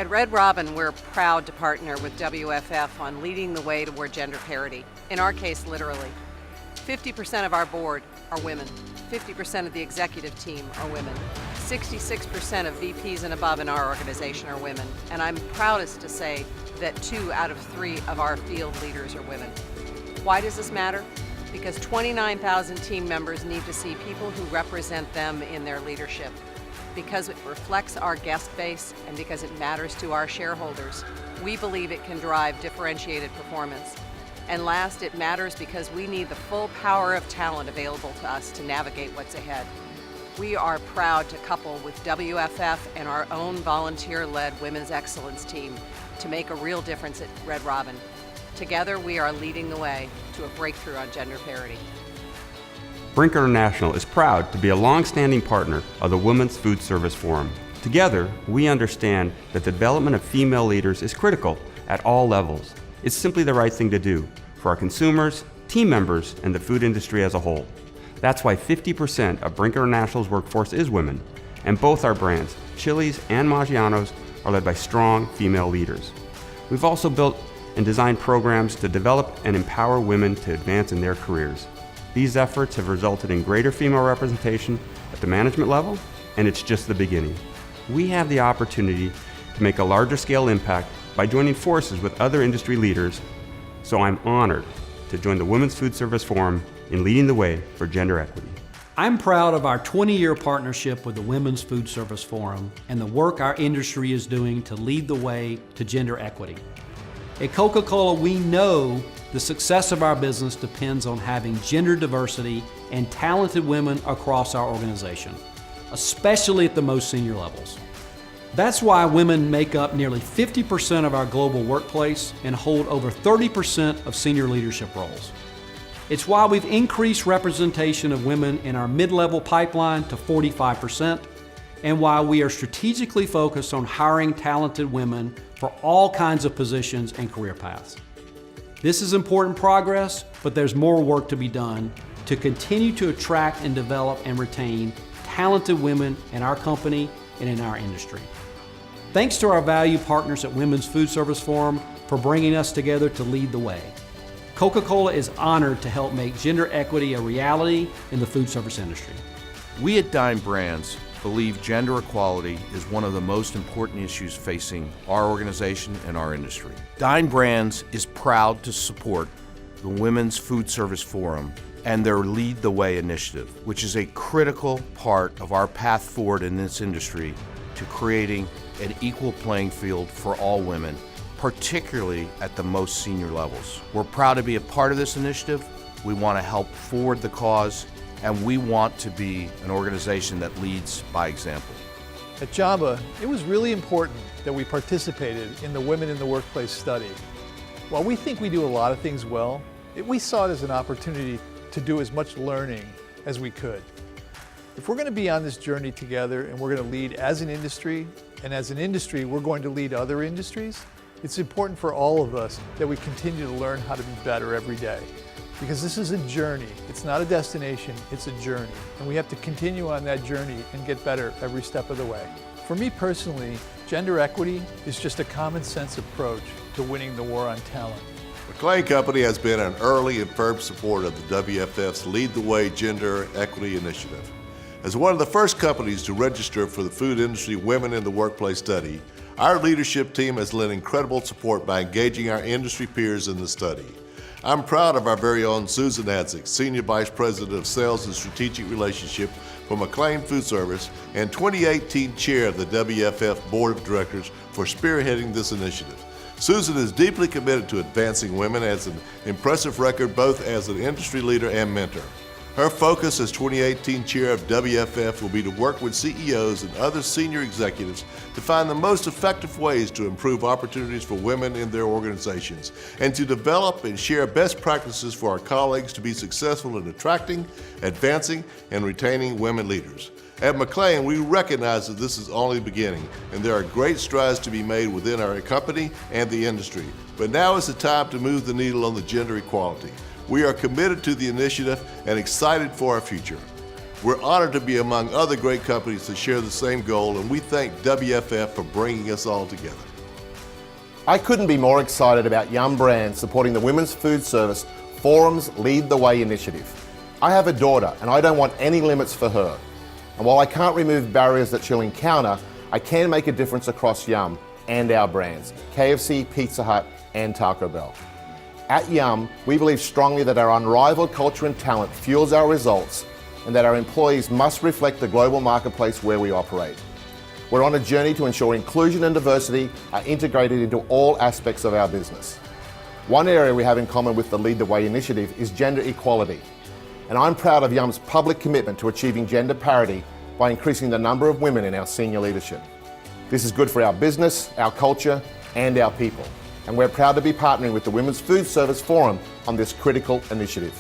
At Red Robin, we're proud to partner with WFF on leading the way toward gender parity. In our case, literally. 50% of our board are women. 50% of the executive team are women. 66% of VPs and above in our organization are women. And I'm proudest to say that 2 out of 3 of our field leaders are women. Why does this matter? Because 29,000 team members need to see people who represent them in their leadership. Because it reflects our guest base and because it matters to our shareholders, we believe it can drive differentiated performance. And last, it matters because we need the full power of talent available to us to navigate what's ahead. We are proud to couple with WFF and our own volunteer-led Women's Excellence team to make a real difference at Red Robin. Together, we are leading the way to a breakthrough on gender parity. Brinker International is proud to be a long-standing partner of the Women's Food Service Forum. Together, we understand that the development of female leaders is critical at all levels. It's simply the right thing to do for our consumers, team members, and the food industry as a whole. That's why 50% of Brinker International's workforce is women, and both our brands, Chili's and Maggiano's, are led by strong female leaders. We've also built and designed programs to develop and empower women to advance in their careers. These efforts have resulted in greater female representation at the management level, and it's just the beginning. We have the opportunity to make a larger scale impact by joining forces with other industry leaders, so I'm honored to join the Women's Food Service Forum in leading the way for gender equity. I'm proud of our 20-year partnership with the Women's Food Service Forum and the work our industry is doing to lead the way to gender equity. At Coca-Cola, we know the success of our business depends on having gender diversity and talented women across our organization, especially at the most senior levels. That's why women make up nearly 50% of our global workplace and hold over 30% of senior leadership roles. It's why we've increased representation of women in our mid-level pipeline to 45%, and why we are strategically focused on hiring talented women for all kinds of positions and career paths. This is important progress, but there's more work to be done to continue to attract and develop and retain talented women in our company and in our industry. Thanks to our value partners at Women's Food Service Forum for bringing us together to lead the way. Coca-Cola is honored to help make gender equity a reality in the food service industry. We at Dine Brands believe gender equality is one of the most important issues facing our organization and our industry. Dine Brands is proud to support the Women's Food Service Forum and their Lead the Way initiative, which is a critical part of our path forward in this industry to creating an equal playing field for all women, particularly at the most senior levels. We're proud to be a part of this initiative. We want to help forward the cause, and we want to be an organization that leads by example. At Jamba, it was really important that we participated in the Women in the Workplace study. While we think we do a lot of things well, we saw it as an opportunity to do as much learning as we could. If we're going to be on this journey together and we're going to lead as an industry, and as an industry we're going to lead other industries, it's important for all of us that we continue to learn how to be better every day. Because this is a journey. It's not a destination, it's a journey. And we have to continue on that journey and get better every step of the way. For me personally, gender equity is just a common sense approach to winning the war on talent. McLean Company has been an early and firm supporter of the WFF's Lead the Way Gender Equity Initiative. As one of the first companies to register for the Food Industry Women in the Workplace study, our leadership team has lent incredible support by engaging our industry peers in the study. I'm proud of our very own Susan Hadzik, Senior Vice President of Sales and Strategic Relationship for McLean Food Service and 2018 Chair of the WFF Board of Directors for spearheading this initiative. Susan is deeply committed to advancing women, has an impressive record both as an industry leader and mentor. Her focus as 2018 Chair of WFF will be to work with CEOs and other senior executives to find the most effective ways to improve opportunities for women in their organizations and to develop and share best practices for our colleagues to be successful in attracting, advancing, and retaining women leaders. At McLean, we recognize that this is only the beginning and there are great strides to be made within our company and the industry. But now is the time to move the needle on the gender equality. We are committed to the initiative and excited for our future. We're honored to be among other great companies that share the same goal, and we thank WFF for bringing us all together. I couldn't be more excited about Yum Brands supporting the Women's Food Service Forum's Lead the Way initiative. I have a daughter and I don't want any limits for her. And while I can't remove barriers that she'll encounter, I can make a difference across Yum and our brands, KFC, Pizza Hut, and Taco Bell. At Yum, we believe strongly that our unrivaled culture and talent fuels our results and that our employees must reflect the global marketplace where we operate. We're on a journey to ensure inclusion and diversity are integrated into all aspects of our business. One area we have in common with the Lead the Way initiative is gender equality. And I'm proud of Yum's public commitment to achieving gender parity by increasing the number of women in our senior leadership. This is good for our business, our culture, and our people. And we're proud to be partnering with the Women's Food Service Forum on this critical initiative.